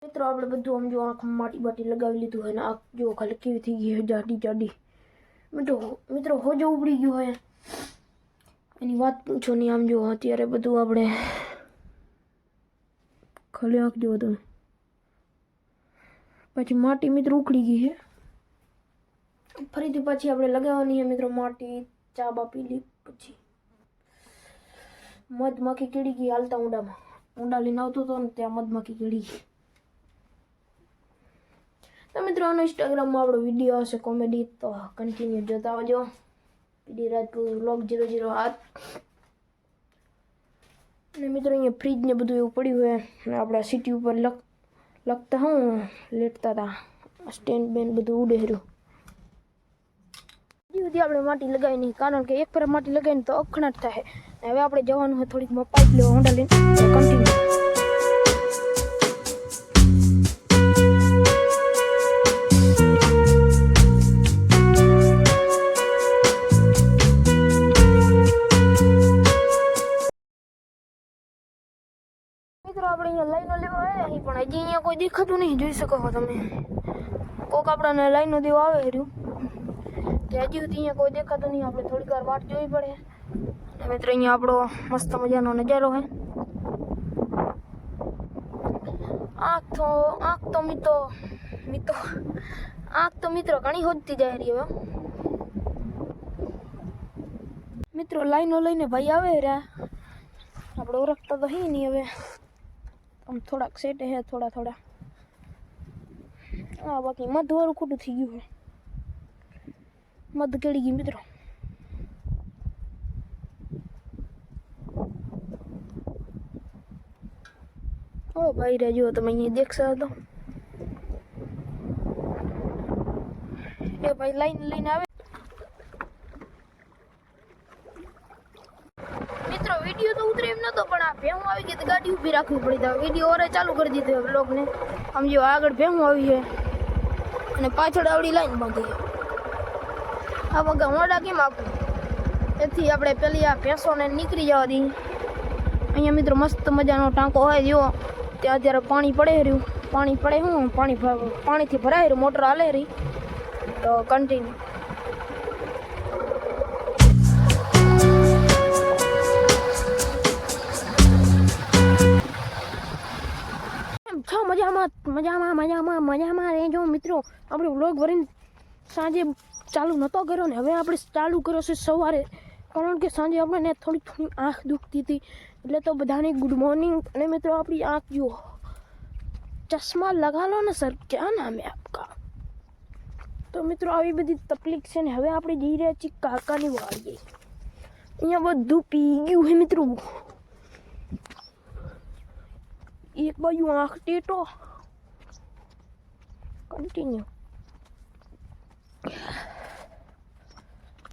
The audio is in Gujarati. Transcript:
મિત્રો આપણે બધું આમ જો આંખમાં માટી બાટી લગાવી લીધું હોય ને આંખ જો ખાલી કેવી થઈ ગઈ હોય જાડી જાડી મિત્રો હોજો ઉબડી ગયું હોય એની વાત પૂછો નહીં. આમ જો અત્યારે બધું આપણે ખાલી આંખ જો તમે પછી માટી મિત્રો ઉખડી ગઈ છે. ફરીથી પછી આપણે લગાવવાની છે મિત્રો માટી. ચા બા પી લી પછી મધમાખી કીડી ગઈ હાલતા ઊંડા લઈને આવતો હતો ને ત્યાં મધમાખી કીડી ગઈ. તો મિત્રો આનો ઇન્સ્ટાગ્રામમાં આપણો વિડીયો આવશે કોમેડી, તો કન્ટિન્યુ જોતા આવજો. પીડી રાજપૂત વ્લોગ 008. અને મિત્રો અહીંયા ફ્રીજ ને બધું એવું પડ્યું હોય અને આપણા સિટી ઉપર લખતા હું લેટતા હતા સ્ટેન્ડ બેન બધું ઉડે રહ્યું. સુધી આપણે માટી લગાવી નહીં કારણ કે એક પર માટી લગાવીને તો અખણાટ થાય. હવે આપણે જવાનું હોય થોડીક પાઇપ લેવા ઊંડા લઈને કન્ટિન્યુ. મિત્રો આપણે અહીંયા લાઈનો લેવા આવ્યા અહીં પણ હજી અહીંયા કોઈ દેખાતું નહીં. જોઈ શકો છો તમે કોક આપણને લાઈનો દેવા આવે રહ્યું કે હજી સુધી અહીંયા કોઈ દેખાતું નહીં. આપણે થોડીક વાર વાટ જોવી પડે. અને મિત્રો અહીંયા આપણો મસ્ત મજાનો નજારો છે. આંખ તો મિત્રો ઘણી હોદતી જાય રહી હવે. મિત્રો લાઈનો લઈને ભાઈ આવે રહ્યા આપણે ઓળખતા તો હે નહીં હવે આમ થોડાક સેટ હે થોડા હા બાકી મધવાળું ખોટું થઈ ગયું છે. મધ કેળી ગઈ મિત્રો. ઓ ભાઈ રે જો તમે અહીંયા દેખશો તો એ ભાઈ લાઈન લઈને આવે. મિત્રો વિડીયો તો ઉતરે એમ નતો પણ આ ભેહું આવી ગઈ તો ગાડી ઊભી રાખવી પડી. તો વિડીયો ઓરે ચાલુ કરી દીધો બ્લોગને. આમ જો આગળ ભેહું આવી છે અને પાછળ આવડી લાઈન બાંધી. આ વગર મોડા કેમ આપું એથી આપણે પેલી આ ભેંસોને નીકળી જવા દઈએ. અહીંયા મિત્રો મસ્ત મજાનો ટાંકો હોય જો ત્યાં અત્યારે પાણી પડે રહ્યું. પાણી પડે શું પાણીથી ભરાય રહ્યું મોટર હાલે રહી તો કન્ટિન્યુ. મજામાં રહેજો મિત્રો. આપણે વ્લોગ ભરીને સાંજે ચાલુ નહોતો કર્યો ને હવે આપણે ચાલુ કર્યો છે સવારે કારણ કે સાંજે આપણને થોડી આંખ દુખતી હતી એટલે તો બધાને ગુડ મોર્નિંગ. અને મિત્રો આપણી આંખ જુઓ ચશ્મા લગા લો ને સર ક્યાં નામ હે આપકા. તો મિત્રો આવી બધી તકલીફ છે ને હવે આપણે જઈ રહ્યા છીએ કાકાની વાડીએ. અહીંયા બધું પી ગયું છે મિત્રો. એક બાજુ આંખ ટેટો કન્ટિન્યુ.